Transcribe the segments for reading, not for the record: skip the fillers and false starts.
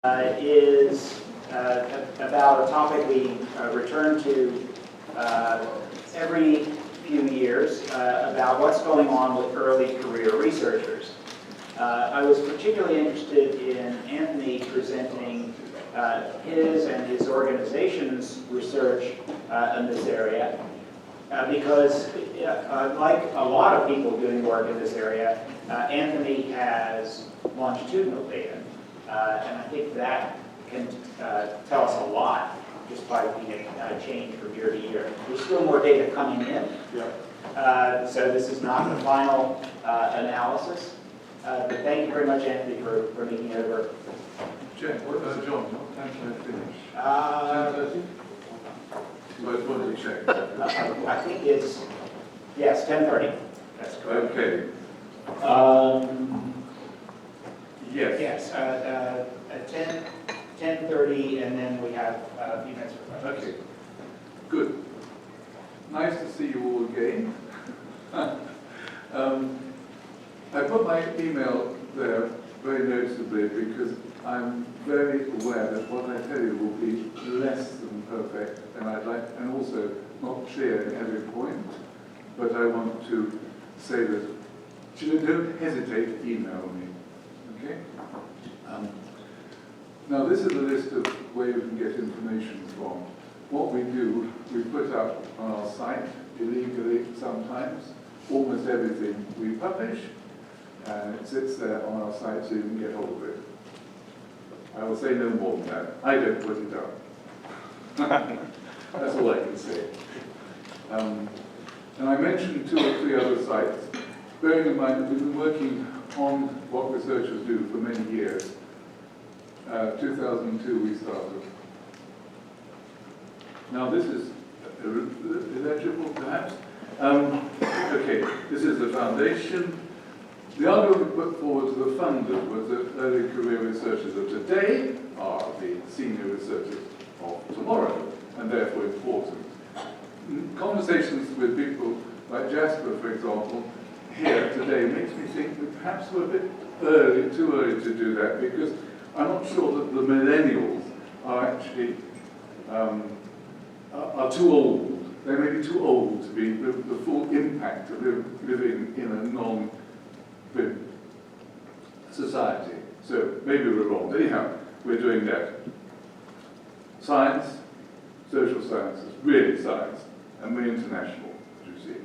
is about a topic we return to every few years about what's going on with early career researchers. I was particularly interested in Anthony presenting his and his organization's research in this area because like a lot of people doing work in this area, Anthony has longitudinal data. And I think that can tell us a lot just by being a change from year to year. There's still more data coming in. Yeah. So this is not the final analysis. But thank you very much, Anthony, for making it over. John, what time can I finish? 10:30? I just wanted to check. I think it's, yes, 10:30. That's correct. Okay. Yes. Yes, at 10:30, and then we have a few minutes for questions. Okay, good. Nice to see you all again. I put my email there very noticeably because I'm very aware that what I tell you will be less than perfect, and also not clear at every point. But I want to say that don't hesitate to email me. Okay. Now this is a list of where you can get information from. What we do, we put up on our site, illegally sometimes, almost everything we publish, and it sits there on our site so you can get hold of it. I will say no more than that. I don't put it up. That's all I can say. And I mentioned 2 or 3 other sites. Bearing in mind that we've been working on what researchers do for many years. 2002 we started. Now this is illegible perhaps. Okay, this is the foundation. The argument we put forward to the funders was that early career researchers of today are the senior researchers of tomorrow, and therefore important. Conversations with people like Jasper, for example, here today makes me think that perhaps we're a bit early, too early to do that, because I'm not sure that the millennials are actually are too old. They may be too old to be the full impact of living in a non-print society. So maybe we're wrong. Anyhow, we're doing that. Science, social sciences, really science, and we're international, as you see.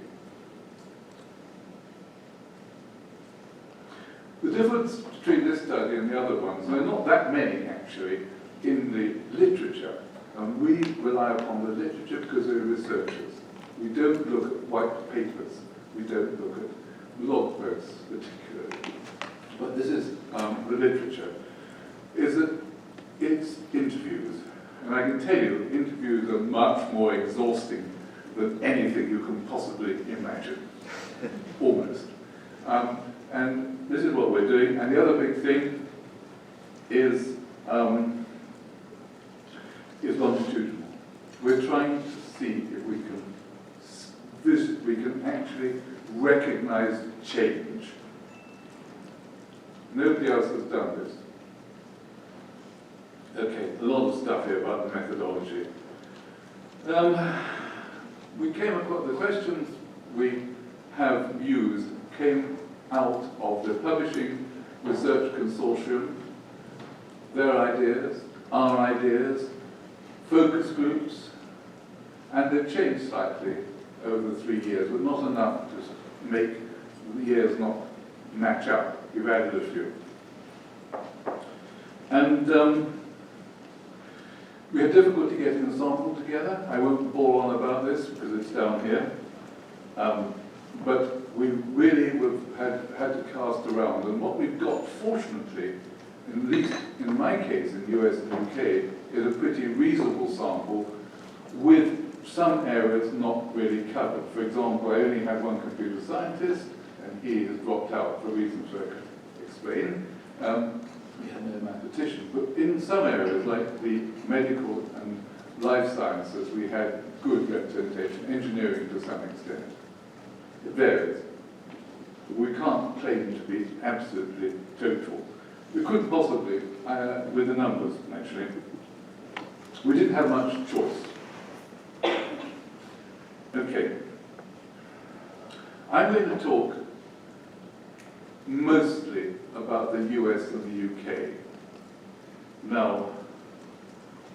The difference between this study and the other ones, there are not that many actually in the literature. We rely upon the literature because we're researchers. We don't look at white papers. We don't look at blog posts particularly. But this is the literature. Is that it's interviews. And I can tell you, interviews are much more exhausting than anything you can possibly imagine. Almost. And this is what we're doing. And the other big thing is longitudinal. We're trying to see if we can actually recognize change. Nobody else has done this. Okay, a lot of stuff here about the methodology. We came across the questions we have used came out of the Publishing Research Consortium, their ideas, our ideas, focus groups, and they've changed slightly over the 3 years, but not enough to make the years not match up. We've added a few. And we had difficulty getting the sample together. I won't bore on about this because it's down here. But we really had to cast around. And what we've got, fortunately, at least in my case, in the US and UK, is a pretty reasonable sample with some areas not really covered. For example, I only had one computer scientist, and he has dropped out for reasons I can explain. We had no mathematician, but in some areas, like the medical and life sciences, we had good representation, engineering to some extent. It varies. We can't claim to be absolutely total. We couldn't possibly, with the numbers, actually. We didn't have much choice. Okay. I'm going to talk mostly about the US and the UK. Now,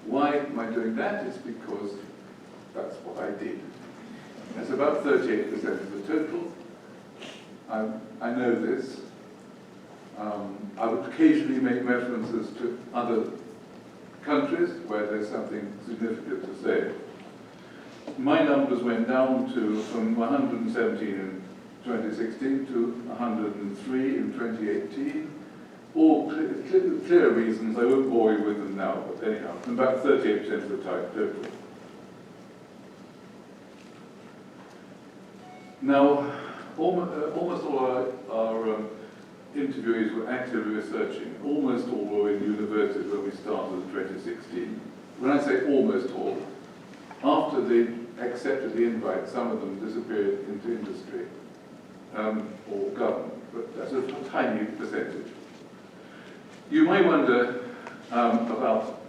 why am I doing that? It's because that's what I did. That's about 38% of the total. I know this. I would occasionally make references to other countries where there's something significant to say. My numbers went down from 117 in 2016 to 103 in 2018. All clear reasons, I won't bore you with them now, but anyhow, about 38% of the total. Now, almost all our interviewees were actively researching. Almost all were in universities when we started in 2016. When I say almost all, after they accepted the invite, some of them disappeared into industry or government, but that's a tiny percentage. You may wonder about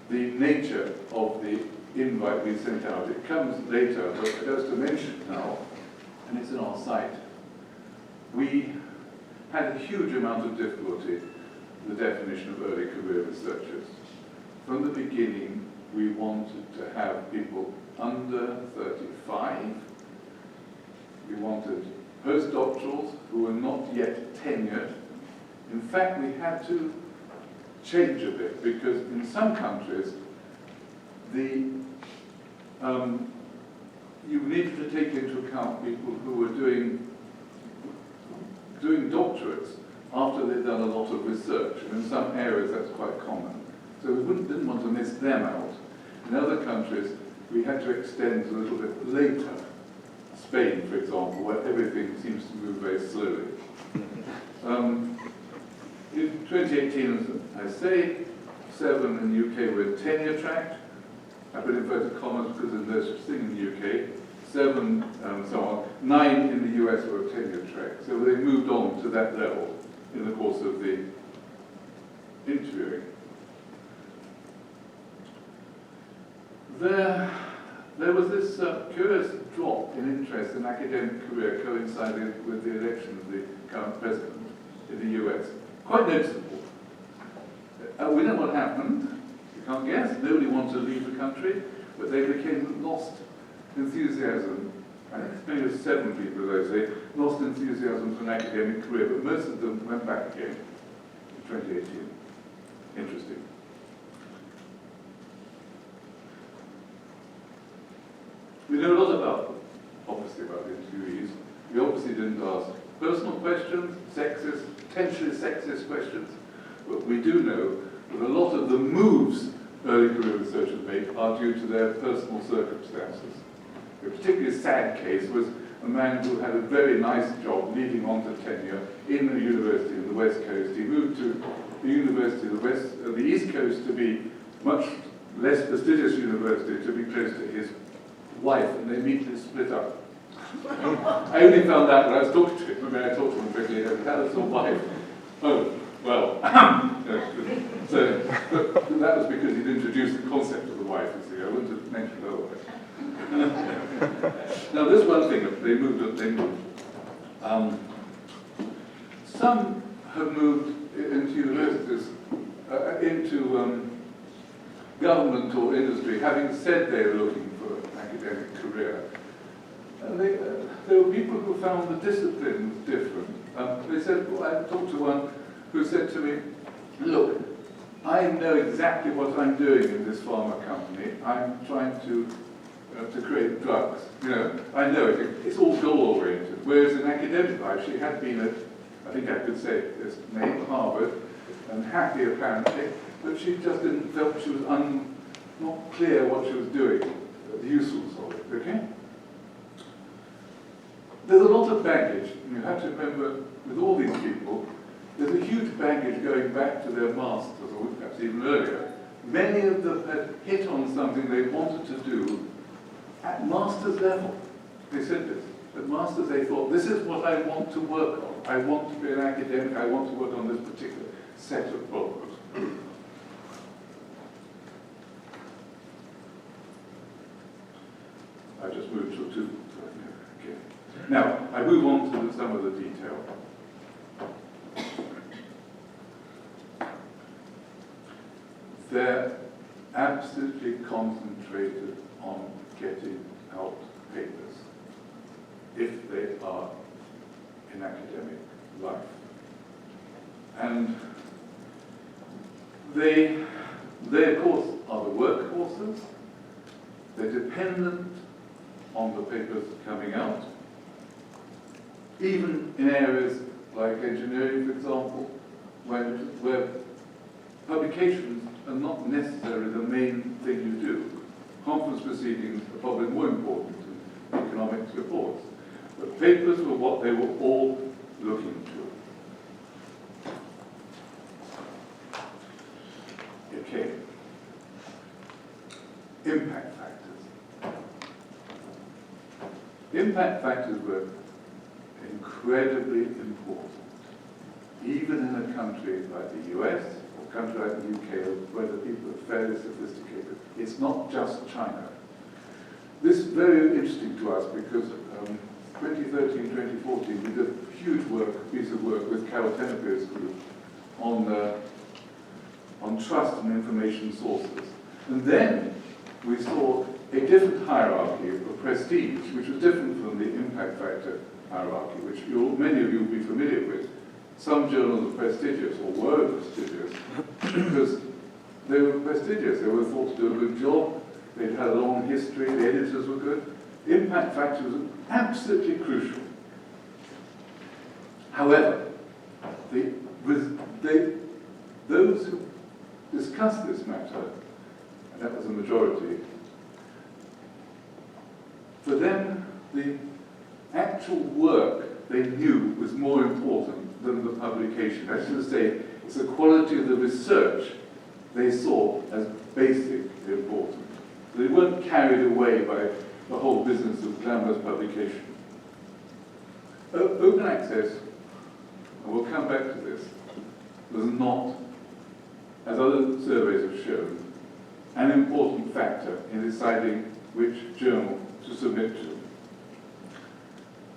the nature of the invite we sent out. It comes later, but just to mention now, and it's in our site, we had a huge amount of difficulty with the definition of early career researchers. From the beginning, we wanted to have people under 35. We wanted postdoctorals who were not yet tenured. In fact, we had to change a bit because in some countries, you needed to take into account people who were doing doctorates after they'd done a lot of research, and in some areas that's quite common. So we didn't want to miss them out. In other countries, we had to extend a little bit later. Spain, for example, where everything seems to move very slowly. In 2018, as I say, 7 in the UK were tenure track. I put inverted commas because there's no such thing in the UK. 7 and so on. 9 in the US were tenure track. So they moved on to that level in the course of the interviewing. There was this curious drop in interest in academic career coincided with the election of the current president in the US. Quite noticeable. We know what happened. You can't guess. Nobody wanted to leave the country, but they became lost enthusiasm. I think maybe 7 people, as I say, lost enthusiasm for an academic career, but most of them went back again in 2018. Interesting. We know a lot obviously about the interviewees. We obviously didn't ask personal questions, sexist, potentially sexist questions, but we do know that a lot of the moves early career researchers make are due to their personal circumstances. A particularly sad case was a man who had a very nice job leading on to tenure in a university in the West Coast. He moved to the university of the East Coast to be much less prestigious university, to be close to his wife, and they immediately split up. I only found out when I was talking to him. I mean, I talked to him quickly, and how was your wife? Oh, well. So that was because he'd introduced the concept of the wife, you see. I wouldn't have mentioned otherwise. Now, there's one thing, they moved. Some have moved into universities, into government or industry, having said they were looking for an academic career. And there were people who found the discipline different. They said, well, I talked to one who said to me, look, I know exactly what I'm doing in this pharma company. I'm trying to create drugs. You know, I know it. It's all goal-oriented. Whereas in academic life, she had been at, I think I could say this name, Harvard, and happy apparently, but she just didn't felt she was not clear what she was doing, the usefulness of it. Okay. There's a lot of baggage, and you have to remember, with all these people, there's a huge baggage going back to their masters, or perhaps even earlier. Many of them had hit on something they wanted to do at master's level. They said this. At master's they thought, this is what I want to work on. I want to be an academic, I want to work on this particular set of problems. I just moved to two. Okay. Now, I move on to some of the detail. They're absolutely concentrated on getting out papers if they are in academic life. And they of course, are the workhorses. They're dependent on the papers coming out. Even in areas like engineering, for example, where publications are not necessarily the main thing you do. Conference proceedings are probably more important than economics reports. But papers were what they were all looking to. Okay. Impact factors. Impact factors were incredibly important, even in a country like the US or a country like the UK, where the people are fairly sophisticated. It's not just China. This is very interesting to us because 2013, 2014, we did a huge piece of work with Carol Tenopier's group on trust and information sources. And then we saw a different hierarchy of prestige, which was different from the impact factor hierarchy, which many of you will be familiar with. Some journals are prestigious, or were prestigious, because they were prestigious. They were thought to do a good job. They'd had a long history. The editors were good. Impact factor was absolutely crucial. However, those who discussed this matter, and that was a majority, for them, the actual work they knew was more important than the publication. That is to say, it's the quality of the research they saw as basically important. They weren't carried away by the whole business of glamorous publication. Open access, and we'll come back to this, was not, as other surveys have shown, an important factor in deciding which journal to submit to.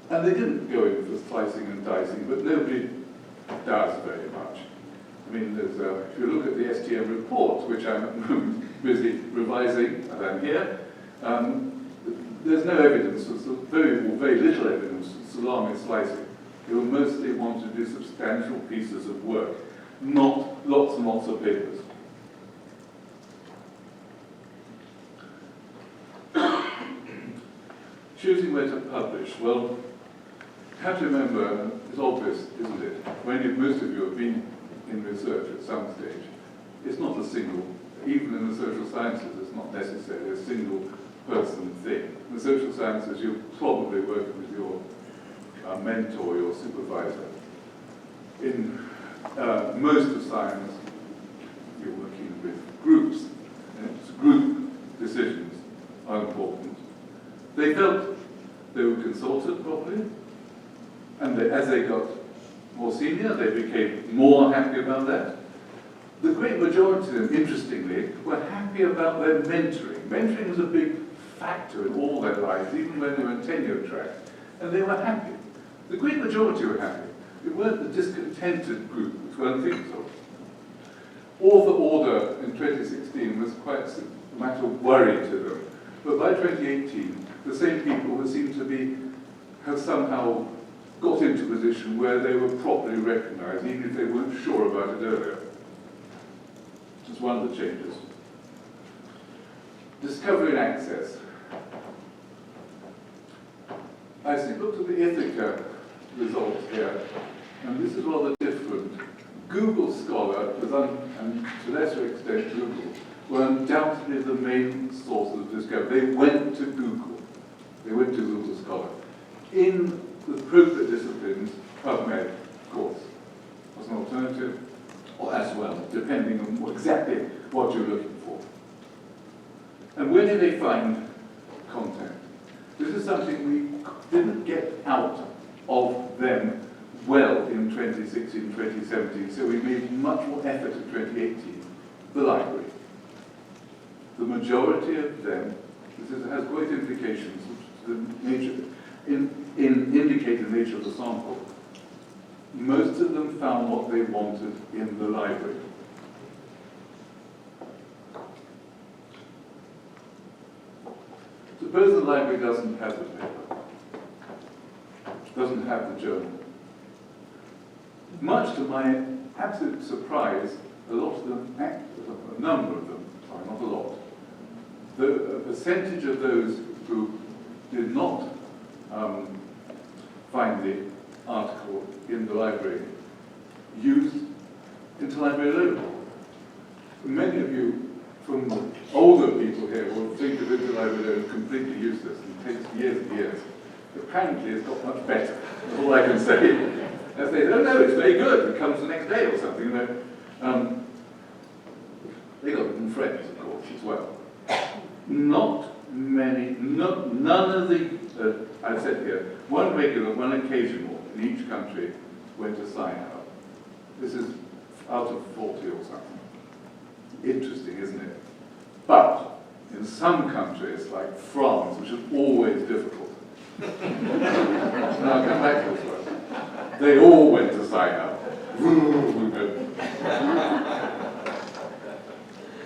And they didn't go in for slicing and dicing, but nobody does very much. I mean, there's if you look at the STM report, which I'm busy revising, and I'm here, there's no evidence, very little evidence of salami slicing. They will mostly want to do substantial pieces of work, not lots and lots of papers. Choosing where to publish. Well, you have to remember, it's obvious, isn't it? When most of you have been in research at some stage, it's not a single, even in the social sciences, it's not necessarily a single person thing. In the social sciences, you're probably working with your mentor, your supervisor. In most of science, you're working with groups. And group decisions are important. They felt they were consulted properly, and as they got more senior, they became more happy about that. The great majority of them, interestingly, were happy about their mentoring. Mentoring was a big factor in all their lives, even when they were in tenure track, and they were happy. The great majority were happy. It weren't the discontented group, which one thinks of. Author order in 2016 was quite a matter of worry to them. But by 2018, the same people who seem to have somehow got into a position where they were properly recognized, even if they weren't sure about it earlier. It's one of the changes. Discovery and access. I looked at the Ithaca results here, and this is rather different. Google Scholar, and to a lesser extent Google, were undoubtedly the main source of discovery. They went to Google. They went to Google Scholar. In the appropriate disciplines, PubMed, of course, was an alternative, or as well, depending on exactly what you're looking for. And where did they find content? This is something we didn't get out of them well in 2016, 2017, so we made much more effort in 2018. The library. The majority of them, this has great implications to the nature, indicate the nature of the sample. Most of them found what they wanted in the library. Suppose the library doesn't have the paper, doesn't have the journal. Much to my absolute surprise, a lot of them, a number of them, sorry, not a lot, a percentage of those who did not find the article in the library used Interlibrary Loan. Many of you, from the older people here, will think of Interlibrary Loan completely useless and takes years and years. Apparently it's got much better, that's all I can say. As they say, oh no, it's very good, it comes the next day or something. They got it from friends, of course, as well. Not many, none of the, I said here, one regular, one occasional in each country went to sign out. This is out of 40 or something. Interesting, isn't it? But in some countries, like France, which is always difficult, and I'll come back to this one, they all went to sign out.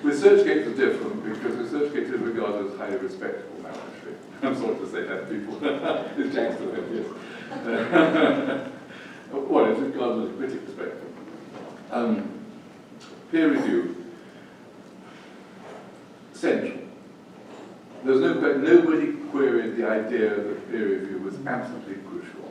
ResearchGate is different because ResearchGate is regarded as highly respectable now, actually. I'm sorry to say that, people. It's Jack's to them, yes. Well, it's regarded as pretty respectable. Peer review. Central. There's nobody queried the idea that peer review was absolutely crucial.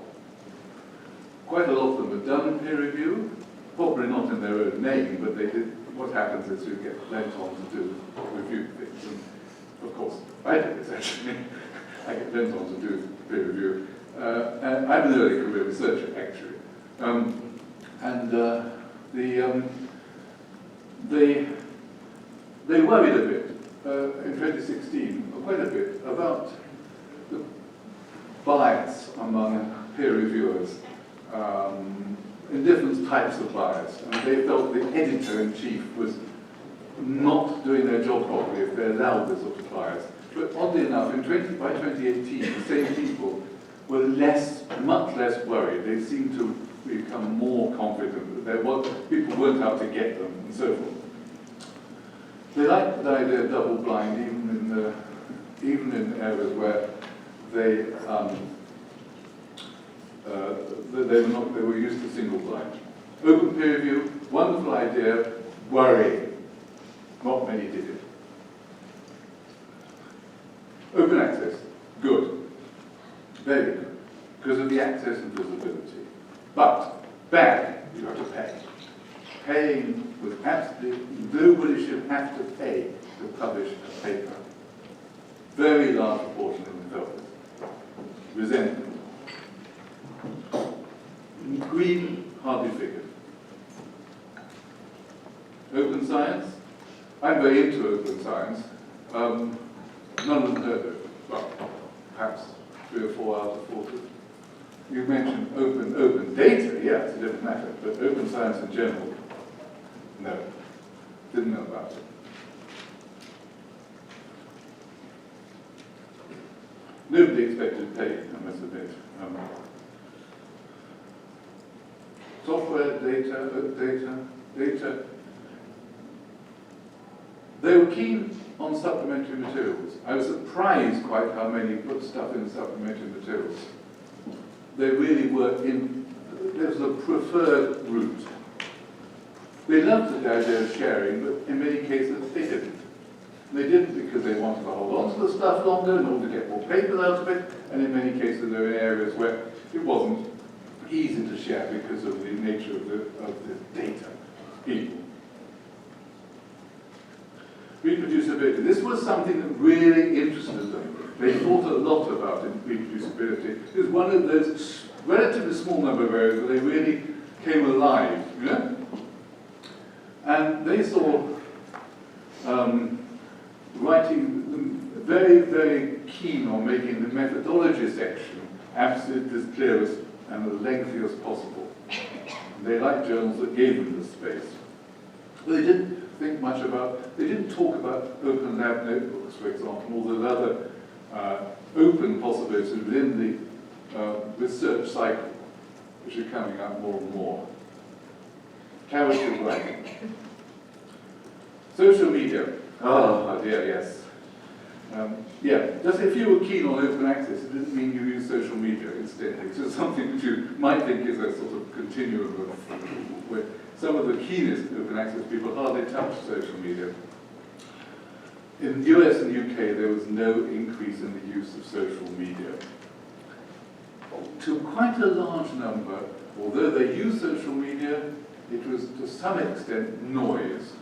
Quite a lot of them have done peer review, probably not in their own name, but they did. What happens is you get lent on to do review things, and of course I did this actually. I get lent on to do peer review. And I'm an early career researcher actually, they worried a bit in 2016, quite a bit, about the bias among peer reviewers. In different types of bias, and they felt the editor-in-chief was not doing their job properly if they allowed this sort of bias. But oddly enough, by 2018, the same people were much less worried. They seemed to become more confident that people weren't out to get them, and so forth. They liked the idea of double blind, even in areas where they were used to single blind. Open peer review, wonderful idea, worrying. Not many did it. Open access, good. Very good. Because of the access and visibility. But, bad, you have to pay. Paying was absolutely, nobody should have to pay to publish a paper. Very large proportion of them felt this. Resentment. Green, hardly figured. Open science. I'm very into open science. None of them heard of it. Well, perhaps 3 or 4 out of 40. You mentioned open data. Yeah, it's a different matter. But open science in general, no. Didn't know about it. Nobody expected pay, I must admit. Software, data. They were keen on supplementary materials. I was surprised quite how many put stuff in supplementary materials. They really were there was a preferred route. They loved the idea of sharing, but in many cases they didn't. They didn't because they wanted to hold on to the stuff longer in order to get more paper out of it, and in many cases there were areas where it wasn't easy to share because of the nature of the data. Reproducibility. This was something that really interested them. They thought a lot about reproducibility. It was one of those relatively small number of areas where they really came alive, you know? And they saw writing very, very keen on making the methodology section absolutely as clear as and as lengthy as possible. They liked journals that gave them the space. But they didn't think much about, they didn't talk about open lab notebooks, for example, all those other open possibilities within the research cycle, which are coming out more and more. Character writing. Social media. Oh dear, yes. Yeah, just if you were keen on open access, it didn't mean you use social media instead. It's just something that you might think is a sort of continuum of where some of the keenest open access people hardly touch social media. In the US and UK, there was no increase in the use of social media. To quite a large number, although they use social media, it was to some extent noise.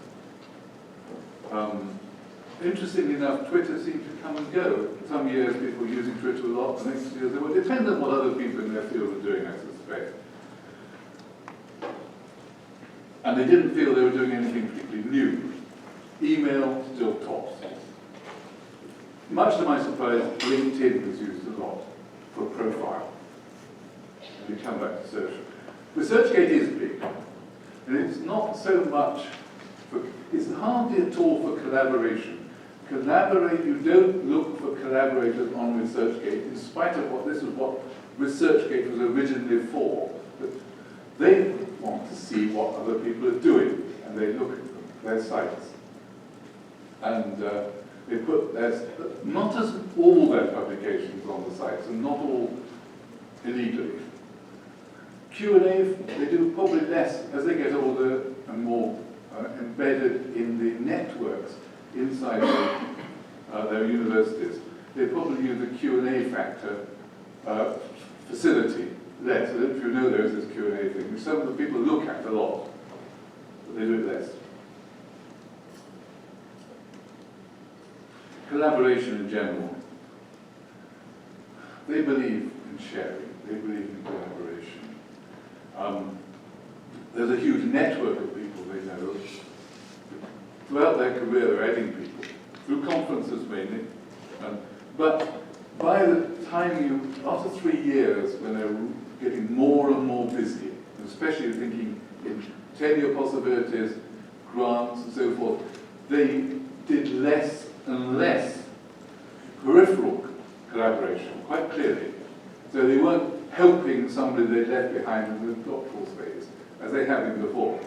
Interestingly enough, Twitter seemed to come and go. Some years people were using Twitter a lot, the next years they were dependent on what other people in their field were doing, I suspect. And they didn't feel they were doing anything particularly new. Email still tops. Much to my surprise, LinkedIn was used a lot for a profile. And we come back to social. ResearchGate is big, and it's not so much for, it's hardly at all for collaboration. You don't look for collaborators on ResearchGate, in spite of what this is what ResearchGate was originally for. But they want to see what other people are doing, and they look at their sites. And they put not as all their publications on the sites, and not all illegally. Q&A, they do probably less as they get older and more embedded in the networks inside their universities. They probably use the Q&A factor facility less. I don't know if you know there is this Q&A thing, which some of the people look at a lot, but they do it less. Collaboration in general. They believe in sharing. They believe in collaboration. There's a huge network of people they know. Throughout their career, they're adding people, through conferences mainly. But by the time after 3 years, when they're getting more and more busy, especially thinking in tenure possibilities, grants and so forth, they did less and less peripheral collaboration, quite clearly. So they weren't helping somebody they left behind in the doctoral phase, as they had been before.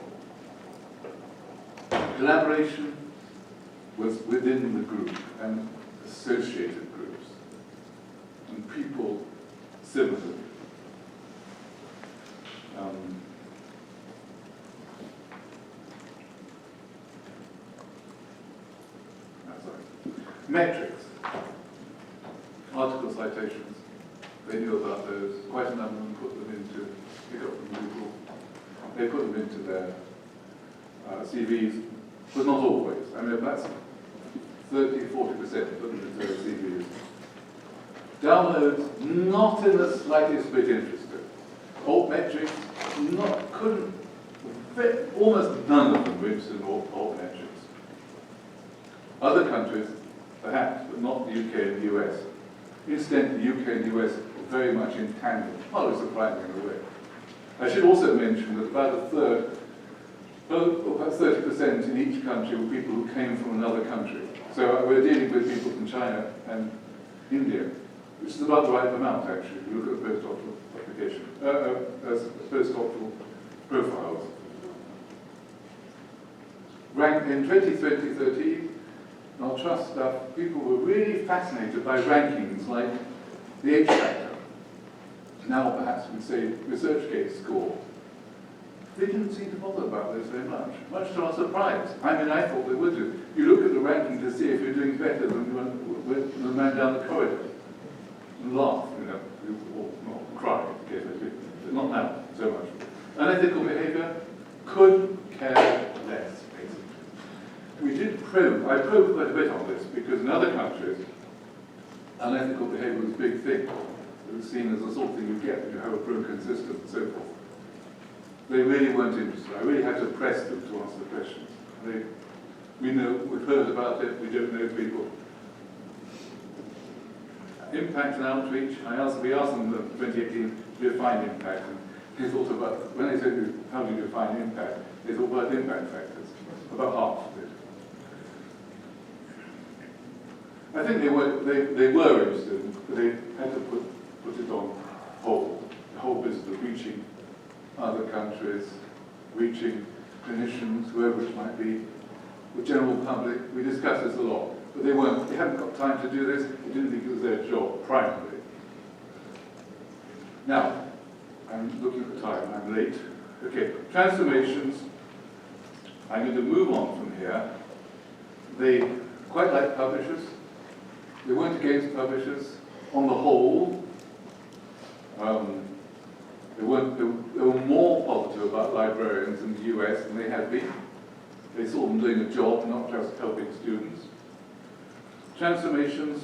Collaboration was within the group and associated groups, and people similarly. Metrics, article citations, they knew about those. Quite a number of them put them into, they got from Google, they put them into their CVs, but not always. I mean, that's 30-40% put them into their CVs. Downloads, not in the slightest bit interested. Alt metrics, almost none of them were interested in alt metrics. Other countries, perhaps, but not the UK and the US. Incidentally, the UK and the US are very much in tandem, hardly surprising in a way. I should also mention that about a third, about 30% in each country were people who came from another country. So we're dealing with people from China and India, which is about the right amount, actually, if you look at postdoctoral application, postdoctoral profiles. Ranked in 2013, I'll trust stuff, people were really fascinated by rankings like the H factor. Now perhaps we'd say ResearchGate score. They didn't seem to bother about this very much to our surprise. I mean, I thought they would do. You look at the ranking to see if you're doing better than the man down the corridor. And laugh, or not cry, but not now so much. Unethical behavior, could care less. We did probe, I probed quite a bit on this, because in other countries, unethical behavior was a big thing. It was seen as the sort of thing you get when you have a broken system and so forth. They really weren't interested. I really had to press them to answer the questions. We've heard about it, we don't know people. Impact and outreach, we asked them in 2018 to define impact. And he thought about, when they said how do you define impact, they thought about impact factors, about half of it. I think they were interested, but they had to put it on hold. The whole business of reaching other countries, reaching clinicians, whoever it might be, the general public. We discussed this a lot, but they hadn't got time to do this. They didn't think it was their job, primarily. Now, I'm looking at the time, I'm late. Okay, transformations. I'm going to move on from here. They quite like publishers. They weren't against publishers. On the whole, they were more positive about librarians in the US than they had been. They saw them doing a job, not just helping students. Transformations,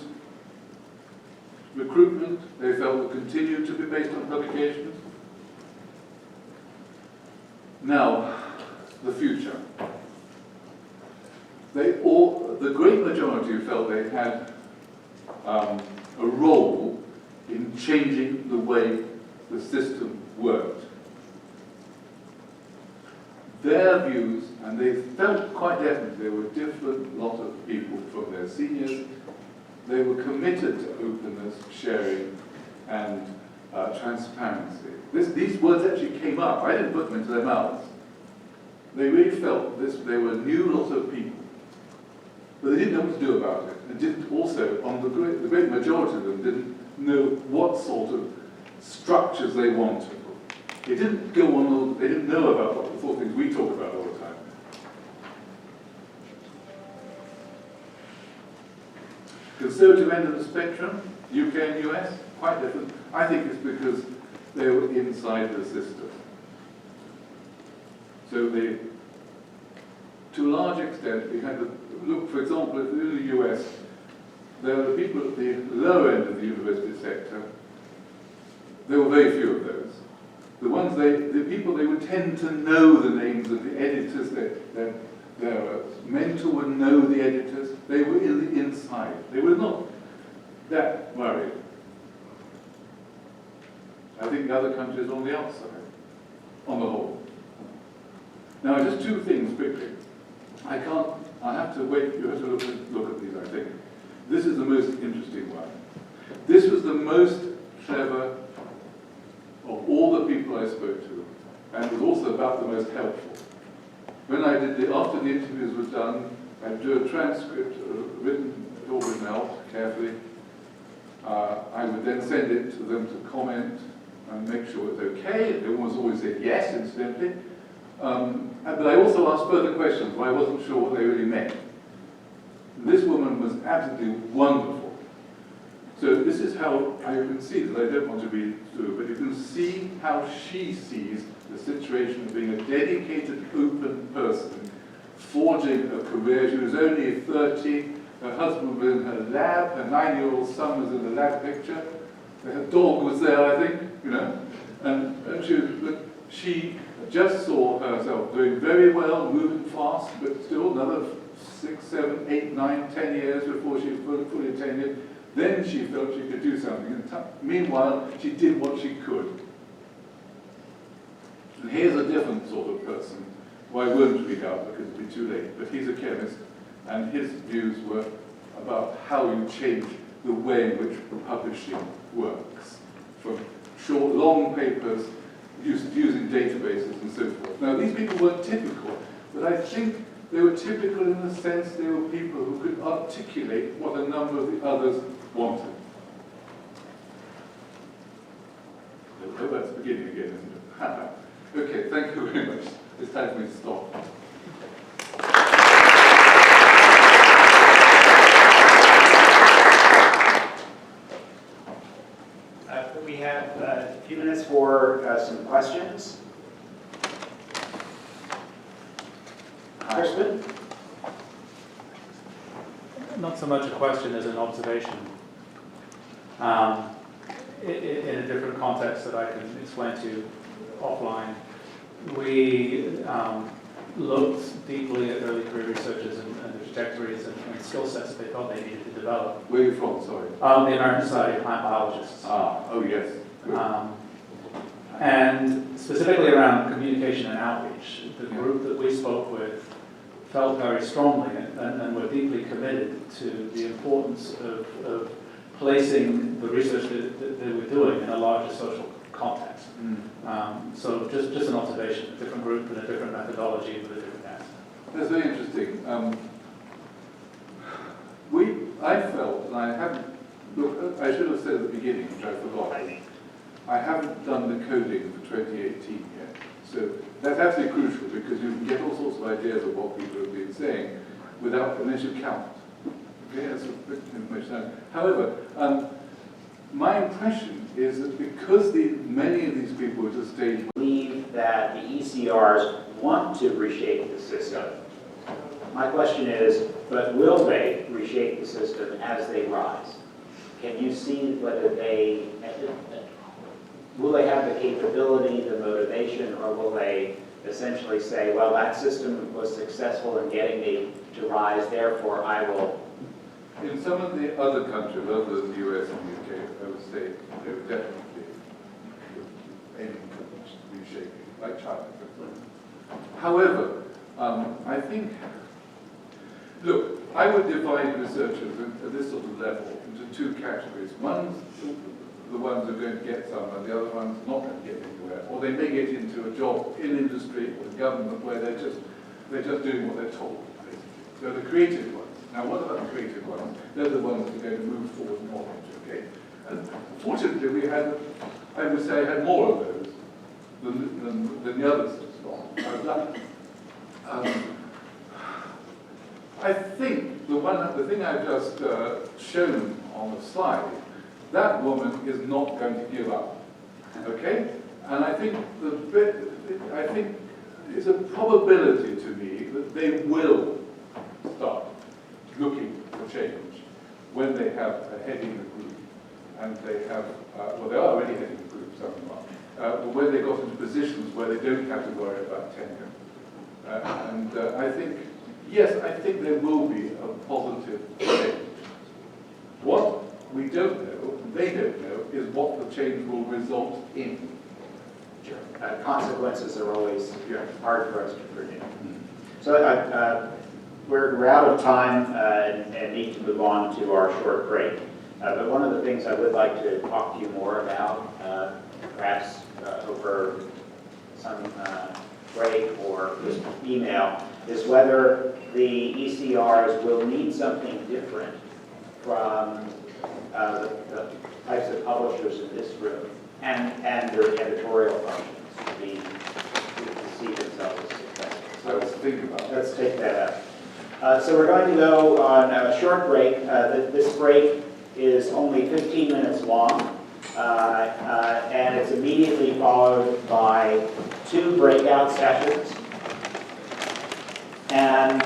recruitment, they felt would continue to be based on publications. Now, the future. The great majority felt they had a role in changing the way the system worked. Their views, and they felt quite definitely there were a different lot of people from their seniors. They were committed to openness, sharing, and transparency. These words actually came up. I didn't put them into their mouths. They really felt they were a new lot of people. But they didn't know what to do about it. And didn't also, the great majority of them didn't know what sort of structures they wanted. They didn't go on, they didn't know about what the sort of things we talk about all the time. Conservative end of the spectrum, UK and US, quite different. I think it's because they were inside the system. So they, to a large extent, we had to look, for example, in the US, there were people at the lower end of the university sector. There were very few of those. The people, they would tend to know the names of the editors. Their mentor would know the editors. They were in the inside. They were not that worried. I think the other countries on the outside, on the whole. Now, just two things quickly. I have to wait, you have to look at these, I think. This is the most interesting one. This was the most clever of all the people I spoke to, and was also about the most helpful. When I did after the interviews were done, I'd do a transcript, all written out carefully. I would then send it to them to comment and make sure it's okay. They always said yes, incidentally. But I also asked further questions, but I wasn't sure what they really meant. This woman was absolutely wonderful. So this is how I can see that I don't want to be through, but you can see how she sees the situation of being a dedicated, open person, forging a career. She was only 30. Her husband was in her lab. Her 9-year-old son was in the lab picture. Her dog was there, I think, you know. And she just saw herself doing very well, moving fast, but still another 6, 7, 8, 9, 10 years before she fully attained. Then she felt she could do something. And meanwhile, she did what she could. And here's a different sort of person who I won't speak out because it'd be too late. But he's a chemist, and his views were about how you change the way in which publishing works. From short, long papers, using databases and so forth. Now, these people weren't typical, but I think they were typical in the sense they were people who could articulate what a number of the others wanted. Oh, that's beginning again, isn't it? Okay, thank you very much. It's time for me to stop. We have a few minutes for some questions. Crispin? Not so much a question as an observation. In a different context that I can explain to you offline, we looked deeply at early career researchers and the trajectories and skill sets that they thought they needed to develop. Where are you from, sorry? The American Society of Plant Biologists. Oh yes. And specifically around communication and outreach, the group that we spoke with felt very strongly and were deeply committed to the importance of placing the research that they were doing in a larger social context. So just an observation, a different group and a different methodology with a different answer. That's very interesting. I felt, and I haven't, look, I should have said at the beginning, which I forgot, I haven't done the coding for 2018 yet. So that's absolutely crucial because you can get all sorts of ideas of what people have been saying without unless you count. Okay, that's information. However, my impression is that because many of these people at a stage believe that the ECRs want to reshape the system. My question is, but will they reshape the system as they rise? Can you see whether will they have the capability, the motivation, or will they essentially say, well, that system was successful in getting me to rise, therefore I will. In some of the other countries, other than the US and the UK, I would say they were definitely aiming for reshaping, like China, for example. However, I think, look, I would divide researchers at this sort of level into two categories. One's the ones who are going to get somewhere, the other ones not going to get anywhere, or they may get into a job in industry or the government where they're just doing what they're told, basically. So the creative ones. Now, what about the creative ones? They're the ones that are going to move forward knowledge, okay? And fortunately, we had, I would say, I had more of those than the others have done. I think the thing I've just shown on the slide, that woman is not going to give up, okay? And I think it's a probability to me that they will start looking for change when they have a head in the group, and they have, well, they are already heading the group, some of them are, but when they got into positions where they don't have to worry about tenure. I think, yes, I think there will be a positive change. What we don't know, they don't know, is what the change will result in. Sure. Consequences are always hard for us to predict. So we're out of time and need to move on to our short break. But one of the things I would like to talk to you more about, perhaps over some break or just email, is whether the ECRs will need something different from the types of publishers in this room and their editorial functions to see themselves as successful. So let's think about it. Let's take that up. So we're going to go on a short break. This break is only 15 minutes long, and it's immediately followed by 2 breakout sessions. And